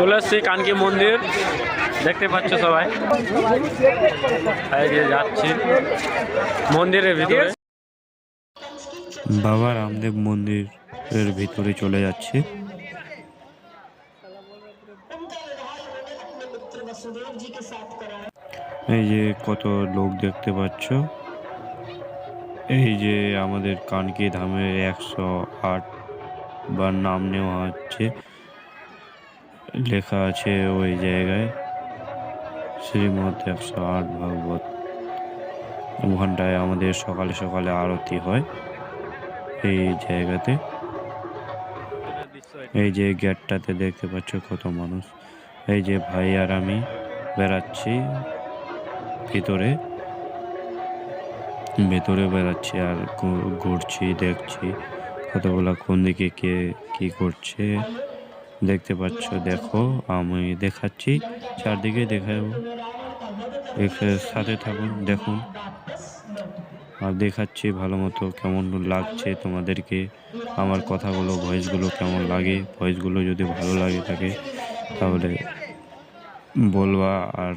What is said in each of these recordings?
চলে আসছি কানকি মন্দির, দেখতে পাচ্ছ সবাই। এই যে যাচ্ছি মন্দিরের ভিতরে, বাবা রামদেব মন্দিরের ভিতরে চলে যাচ্ছে। এই যে কত লোক দেখতে পাচ্ছ। এই যে আমাদের কানকি ধামের 108 বার নাম নেওয়া হচ্ছে, লেখা আছে ওই জায়গায় শ্রীমদ 108 ভাগবত। ওখানটায় আমাদের সকালে সকালে আরতি হয় এই জায়গাতে। এই যে গেটটাতে দেখতে পাচ্ছ কত মানুষ। এই যে ভাই আর আমি বেড়াচ্ছি ভিতরে বেড়াচ্ছি আর ঘুরছি, দেখছি কতগুলা কোন দিকে কে কি করছে দেখতে পাচ্ছ। দেখো আমি দেখাচ্ছি, চারদিকে দেখাবো, সাথে থাকুন, দেখুন আর দেখাচ্ছি ভালো মতো কেমন লাগছে তোমাদেরকে আমার কথাগুলো, ভয়েসগুলো কেমন লাগে। ভয়েসগুলো যদি ভালো লাগে থাকে তাহলে বলবা, আর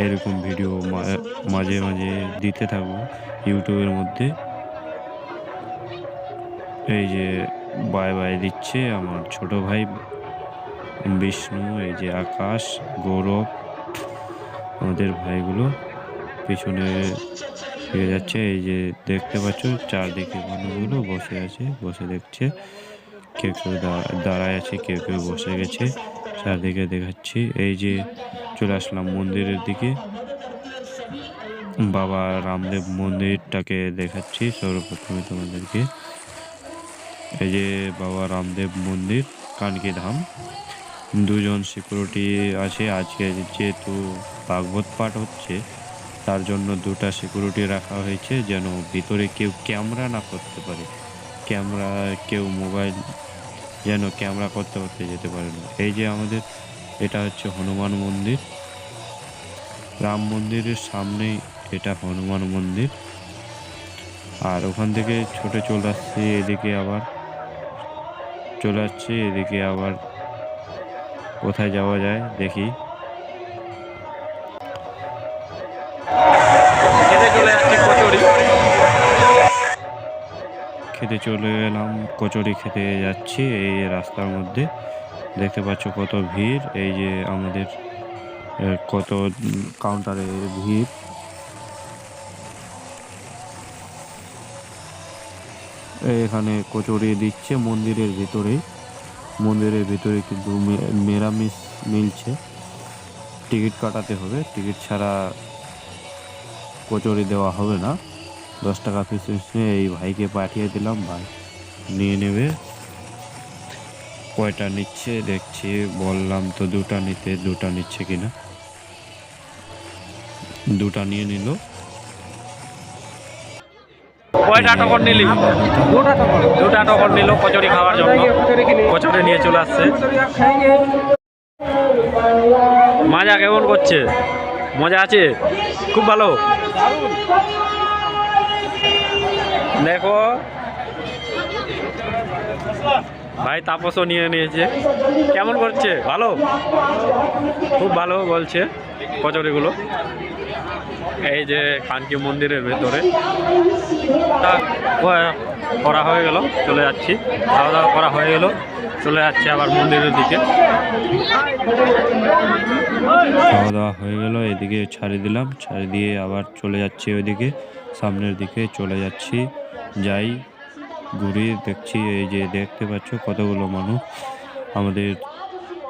এরকম ভিডিও মাঝে মাঝে দিতে থাকবো ইউটিউবের মধ্যে। এই যে বাই বাই দিচ্ছে আমার ছোট ভাই বিষ্ণু, এই যে আকাশ, গৌরব, আমাদের ভাইগুলো পিছনে ফিরে যাচ্ছে। এই যে দেখতে পাচ্ছ চারদিকে মানুষগুলো বসে আছে, বসে দেখছে, কেউ কেউ দাঁড়ায় আছে, কেউ কেউ বসে গেছে, চারদিকে দেখাচ্ছি। এই যে চলে আসলাম মন্দিরের দিকে, বাবা রামদেব মন্দিরটাকে দেখাচ্ছি সর্বপ্রথমে তোমাদেরকে। এই যে বাবা রামদেব মন্দির কানকি ধাম, দুজন সিকিউরিটি আছে। আজকে যেহেতু ভাগবত পাঠ হচ্ছে তার জন্য দুটা সিকিউরিটি রাখা হয়েছে, যেন ভিতরে কেউ ক্যামেরা না করতে পারে, কেউ মোবাইল যেন ক্যামেরা করতে যেতে পারে না। এই যে আমাদের এটা হচ্ছে হনুমান মন্দির, রাম মন্দিরের সামনেই এটা হনুমান মন্দির। আর ওখান থেকে ছুটে চলে আসছি এদিকে, আবার চলে আসছি এদিকে, আবার কোথায় যাওয়া যায় দেখি। খেতে চলে এলাম, কচুরি খেতে যাচ্ছি এই রাস্তার মধ্যে। দেখতে পাচ্ছ কত ভিড়, এই যে আমাদের কত কাউন্টারে ভিড়। এখানে কচুরি দিচ্ছে মন্দিরের ভিতরে কিন্তু নিরামিষ মিলছে, টিকিট কাটাতে হবে, টিকিট ছাড়া কচুরি দেওয়া হবে না। 10 টাকা পিস এই ভাইকে পাঠিয়ে দিলাম, ভাই নিয়ে নেবে। কয়টা নিচ্ছে দেখছি, বললাম তো দুটা নিতে, দুটা নিচ্ছে কিনা। দুটা নিয়ে নিল। কয়টা টোকন নিলি? দুটা টোকন নিল কচুরি খাওয়ার জন্য, কচুরি নিয়ে চলে আসছে। মজা কেমন করছে? মজা আছে, খুব ভালো। দেখো ভাই তাপসও নিয়ে নিয়েছে, কেমন করছে? ভালো, খুব ভালো বলছে কচুরিগুলো। এই যে কানকি মন্দিরের ভেতরে করা হয়ে গেল, চলে যাচ্ছি, খাওয়া দাওয়া করা হয়ে গেল, চলে যাচ্ছি আবার মন্দিরের দিকে। খাওয়া দাওয়া হয়ে গেল, এদিকে ছাড়ি দিলাম, ছাড়ি দিয়ে আবার চলে যাচ্ছি ওইদিকে, সামনের দিকে চলে যাচ্ছি। যাই ঘুরি, দেখছি এই যে দেখতে পাচ্ছ কতগুলো মানুষ আমাদের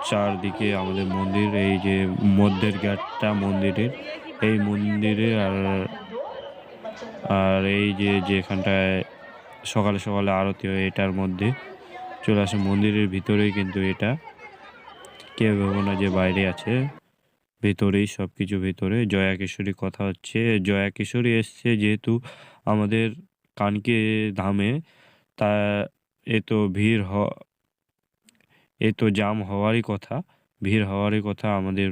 চারদিকে, আমাদের মন্দির, এই যে মধ্যের গেটটা মন্দিরের, এই মন্দিরে আর এই যে যেখানটায় সকালে সকালে আরতি হয় এটার মধ্যে চলে আসে মন্দিরের ভিতরেই। কিন্তু এটা কেউ ভেবো না যে বাইরে আছে, ভেতরেই সব কিছু ভিতরে। জয়া কিশোরী কথা হচ্ছে, জয়া কিশোরী এসছে যেহেতু আমাদের কানকি ধামে, তা এ তো এ তো জাম হওয়ারই কথা, ভিড় হওয়ারই কথা আমাদের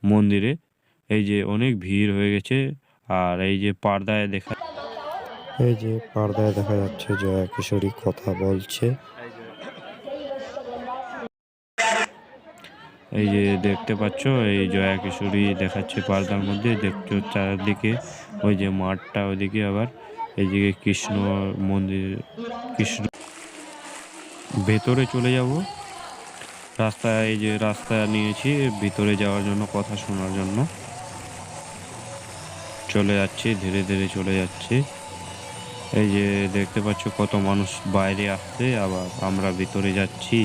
মন্দিরে। এই যে অনেক ভিড় হয়ে গেছে। আর এই যে পর্দায় দেখা যাচ্ছে জয়া কিশোরী কথা বলছে। এই যে দেখতে পাচ্ছ এই জয়া কিশোরী দেখাচ্ছে পর্দার মধ্যে, দেখছো চারদিকে ওই যে মাঠটা, ওইদিকে আবার এইদিকে কৃষ্ণ মন্দির, কৃষ্ণ। ভেতরে চলে যাব, রাস্তায় এই যে রাস্তা নিয়েছি ভিতরে যাওয়ার জন্য, কথা শোনার জন্য চলে যাচ্ছি, ধীরে ধীরে চলে যাচ্ছি। এই যে দেখতে পাচ্ছ কত মানুষ বাইরে আসছে, আবার আমরা ভিতরে যাচ্ছি।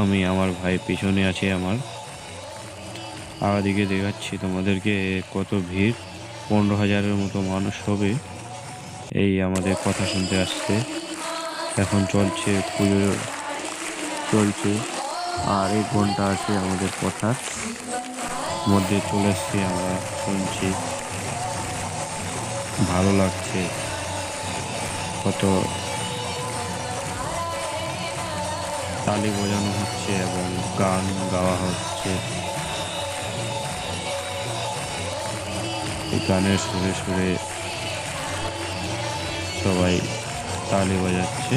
আমি আমার ভাই পিছনে আছে আমার, আর দিকে দেখাচ্ছি তোমাদেরকে কত ভিড়, 15,000-এর মতো মানুষ হবে এই আমাদের কথা শুনতে আসছে। এখন চলছে পুজো, চলছে আর 1 ঘন্টা আছে আমাদের কথার মধ্যে, চলে এসছি আমরা, শুনছি, ভালো লাগছে। কত তালি বাজানো হচ্ছে এবং গান গাওয়া হচ্ছে, এই গানের সুরে সুরে সবাই তালি বাজাচ্ছে।